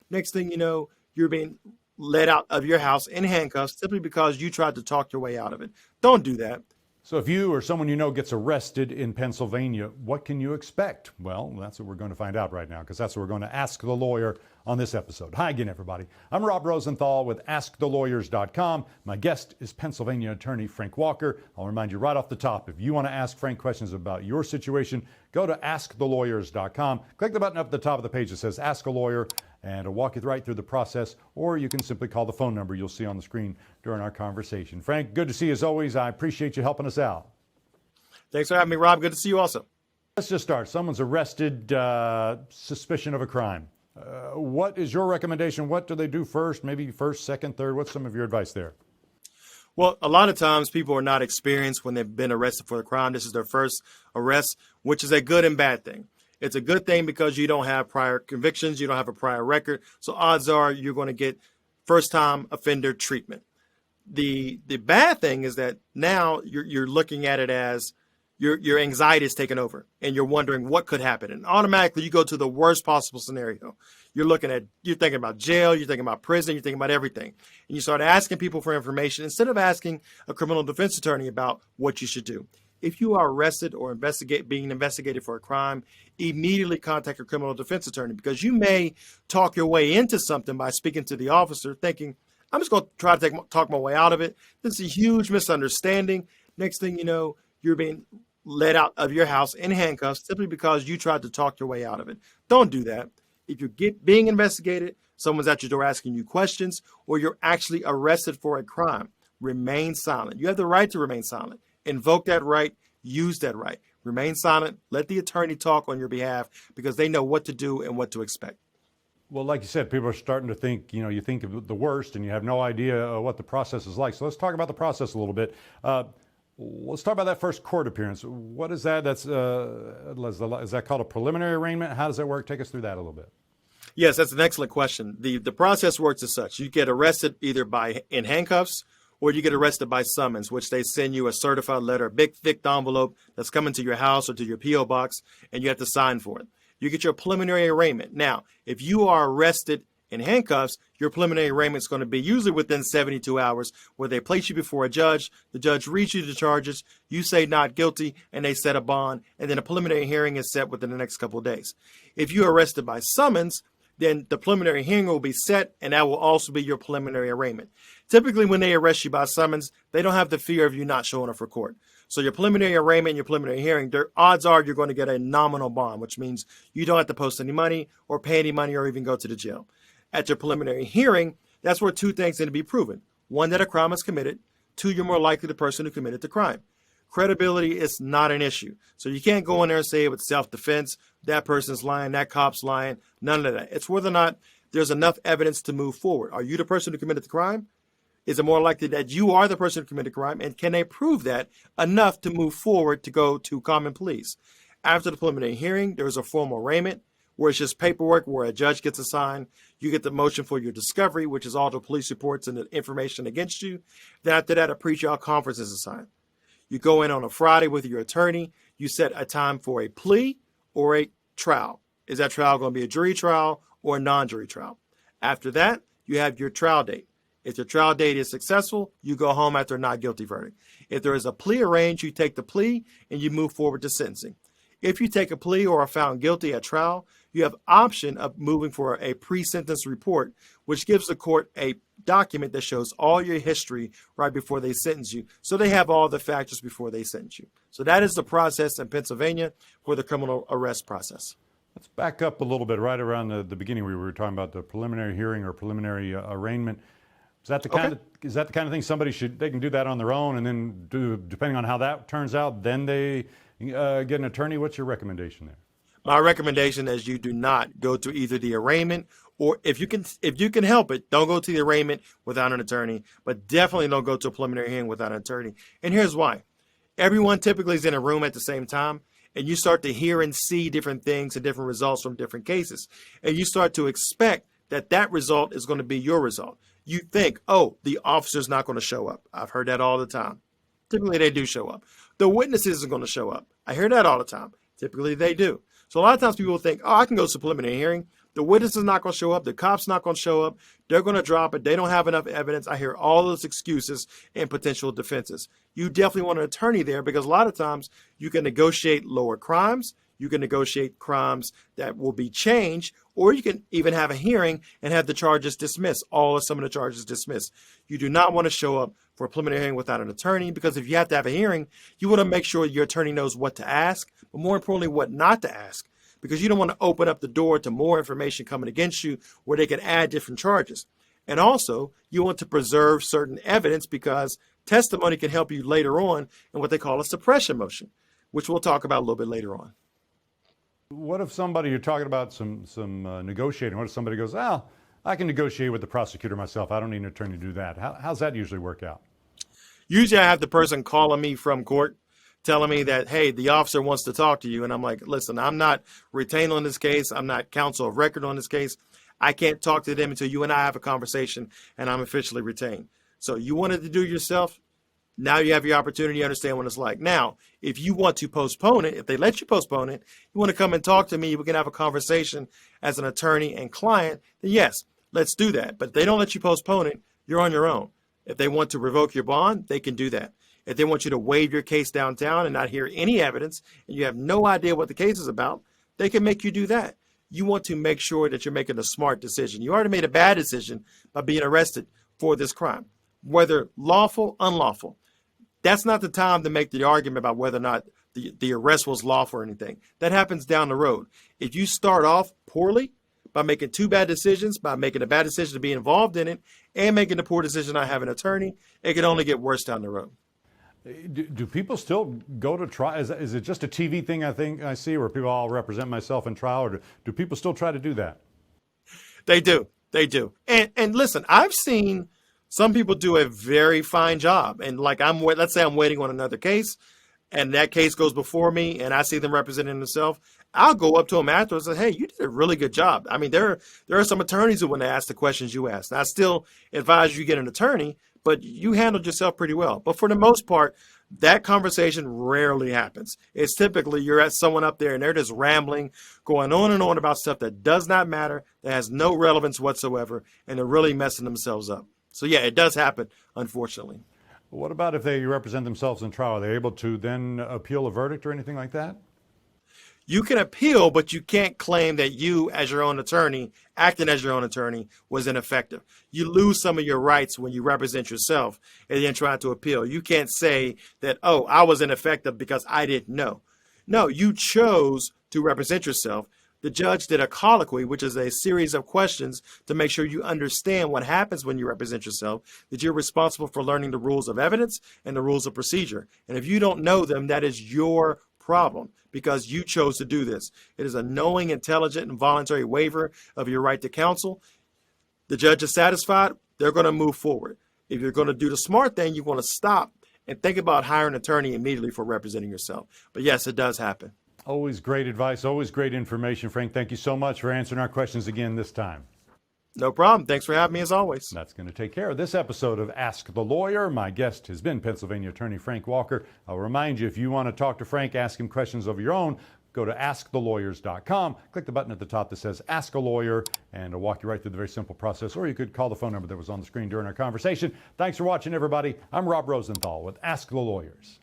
Next thing you know, you're being led out of your house in handcuffs simply because you tried to talk your way out of it. Don't do that. So if you or someone you know gets arrested in Pennsylvania, what can you expect? Well, that's what we're going to find out right now, because that's what we're going to ask the lawyer on this episode. Hi again, everybody. I'm Rob Rosenthal with AskTheLawyers.com. My guest is Pennsylvania attorney Frank Walker. I'll remind you right off the top, if you want to ask Frank questions about your situation, go to AskTheLawyers.com. Click the button up at the top of the page that says Ask a Lawyer, and it'll walk you right through the process, or you can simply call the phone number you'll see on the screen during our conversation. Frank, good to see you as always. I appreciate you helping us out. Thanks for having me, Rob. Good to see you also. Let's just start. Someone's arrested, suspicion of a crime. What is your recommendation? What do they do first? Maybe first, second, third? What's some of your advice there? Well, a lot of times people are not experienced when they've been arrested for the crime. This is their first arrest, which is a good and bad thing. It's a good thing because you don't have prior convictions. You don't have a prior record. So odds are you're going to get first-time offender treatment. The bad thing is that now you're looking at it as your anxiety is taken over and you're wondering what could happen. And automatically you go to the worst possible scenario. You're thinking about jail, you're thinking about prison, you're thinking about everything. And you start asking people for information instead of asking a criminal defense attorney about what you should do. If you are arrested or being investigated for a crime, immediately contact your criminal defense attorney, because you may talk your way into something by speaking to the officer thinking, I'm just going to try to talk my way out of it. This is a huge misunderstanding. Next thing you know, you're being led out of your house in handcuffs simply because you tried to talk your way out of it. Don't do that. If you're being investigated, someone's at your door asking you questions, or you're actually arrested for a crime, remain silent. You have the right to remain silent. Invoke that right. Use that right. Remain silent. Let the attorney talk on your behalf, because they know what to do and what to expect. Well, like you said, people are starting to think, you think of the worst and you have no idea what the process is like. So let's talk about the process a little bit. Let's talk about that first court appearance. What is that? Is that called a preliminary arraignment? How does that work? Take us through that a little bit. Yes, that's an excellent question. The process works as such. You get arrested either in handcuffs, or you get arrested by summons, which they send you a certified letter, a big, thick envelope that's coming to your house or to your P.O. box, and you have to sign for it. You get your preliminary arraignment. Now, if you are arrested in handcuffs, your preliminary arraignment is going to be usually within 72 hours, where they place you before a judge. The judge reads you the charges, you say not guilty, and they set a bond, and then a preliminary hearing is set within the next couple of days. If you're arrested by summons, then the preliminary hearing will be set, and that will also be your preliminary arraignment. Typically, when they arrest you by summons, they don't have the fear of you not showing up for court. So your preliminary arraignment and your preliminary hearing, odds are you're going to get a nominal bond, which means you don't have to post any money or pay any money or even go to the jail. At your preliminary hearing, that's where two things need to be proven. One, that a crime is committed. Two, you're more likely the person who committed the crime. Credibility is not an issue. So you can't go in there and say with self-defense, that person's lying, that cop's lying, none of that. It's whether or not there's enough evidence to move forward. Are you the person who committed the crime? Is it more likely that you are the person who committed the crime? And can they prove that enough to move forward to go to common pleas? After the preliminary hearing, there's a formal arraignment, where it's just paperwork where a judge gets assigned. You get the motion for your discovery, which is all the police reports and the information against you. Then after that, a pre-trial conference is assigned. You go in on a Friday with your attorney. You set a time for a plea or a trial. Is that trial going to be a jury trial or a non-jury trial? After that, you have your trial date. If your trial date is successful, you go home after a not guilty verdict. If there is a plea arranged, you take the plea and you move forward to sentencing. If you take a plea or are found guilty at trial, you have option of moving for a pre-sentence report, which gives the court a document that shows all your history right before they sentence you. So they have all the factors before they sentence you. So that is the process in Pennsylvania for the criminal arrest process. Let's back up a little bit. Right around the beginning, we were talking about the preliminary hearing or preliminary arraignment. Is that the kind of thing they can do that on their own, and then depending on how that turns out, then they get an attorney? What's your recommendation there? My recommendation is you do not go to either the arraignment, or if you can help it, don't go to the arraignment without an attorney, but definitely don't go to a preliminary hearing without an attorney. And here's why. Everyone typically is in a room at the same time, and you start to hear and see different things and different results from different cases. And you start to expect that result is going to be your result. You think, oh, the officer's not going to show up. I've heard that all the time. Typically, they do show up. The witness isn't going to show up. I hear that all the time. Typically, they do. So a lot of times people think, oh, I can go to a preliminary hearing The witness is not going to show up. The cop's not going to show up. They're going to drop it. They don't have enough evidence. I hear all those excuses and potential defenses. You definitely want an attorney there because a lot of times you can negotiate lower crimes. You can negotiate crimes that will be changed, or you can even have a hearing and have the charges dismissed, all or some of the charges dismissed. You do not want to show up for a preliminary hearing without an attorney because if you have to have a hearing, you want to make sure your attorney knows what to ask, but more importantly, what not to ask, because you don't want to open up the door to more information coming against you where they can add different charges. And also, you want to preserve certain evidence because testimony can help you later on in what they call a suppression motion, which we'll talk about a little bit later on. What if somebody, you're talking about some negotiating, what if somebody goes, I can negotiate with the prosecutor myself. I don't need an attorney to do that. How's that usually work out? Usually I have the person calling me from court telling me that, hey, the officer wants to talk to you. And I'm like, listen, I'm not retained on this case. I'm not counsel of record on this case. I can't talk to them until you and I have a conversation and I'm officially retained. So you wanted to do it yourself. Now you have your opportunity to understand what it's like. Now, if you want to postpone it, if they let you postpone it, you want to come and talk to me, we can have a conversation as an attorney and client, then yes, let's do that. But if they don't let you postpone it, you're on your own. If they want to revoke your bond, they can do that. If they want you to waive your case downtown and not hear any evidence, and you have no idea what the case is about, they can make you do that. You want to make sure that you're making a smart decision. You already made a bad decision by being arrested for this crime, whether lawful, unlawful. That's not the time to make the argument about whether or not the arrest was lawful or anything. That happens down the road. If you start off poorly by making two bad decisions, by making a bad decision to be involved in it, and making a poor decision not having an attorney, it can only get worse down the road. Do people still go to trial? Is it just a TV thing I see where people, I'll represent myself in trial, or do people still try to do that? They do. They do. And listen, I've seen some people do a very fine job. And like let's say I'm waiting on another case and that case goes before me and I see them representing themselves. I'll go up to them afterwards and say, hey, you did a really good job. I mean, there are some attorneys who want to ask the questions you asked. I still advise you get an attorney, but you handled yourself pretty well. But for the most part, that conversation rarely happens. It's typically you're at someone up there and they're just rambling, going on and on about stuff that does not matter, that has no relevance whatsoever, and they're really messing themselves up. So yeah, it does happen, unfortunately. What about if they represent themselves in trial? Are they able to then appeal a verdict or anything like that? You can appeal, but you can't claim that you, as your own attorney, acting as your own attorney, was ineffective. You lose some of your rights when you represent yourself and then try to appeal. You can't say that, oh, I was ineffective because I didn't know. No, you chose to represent yourself. The judge did a colloquy, which is a series of questions to make sure you understand what happens when you represent yourself, that you're responsible for learning the rules of evidence and the rules of procedure. And if you don't know them, that is your problem because you chose to do this. It is a knowing, intelligent, and voluntary waiver of your right to counsel. The judge is satisfied, they're going to move forward. If you're going to do the smart thing, you want to stop and think about hiring an attorney immediately for representing yourself. But yes, it does happen. Always great advice, always great information. Frank, thank you so much for answering our questions again this time. No problem. Thanks for having me as always. That's going to take care of this episode of Ask the Lawyer. My guest has been Pennsylvania attorney Frank Walker. I'll remind you, if you want to talk to Frank, ask him questions of your own, go to askthelawyer.com. Click the button at the top that says Ask a Lawyer, and it'll walk you right through the very simple process. Or you could call the phone number that was on the screen during our conversation. Thanks for watching, everybody. I'm Rob Rosenthal with Ask the Lawyers.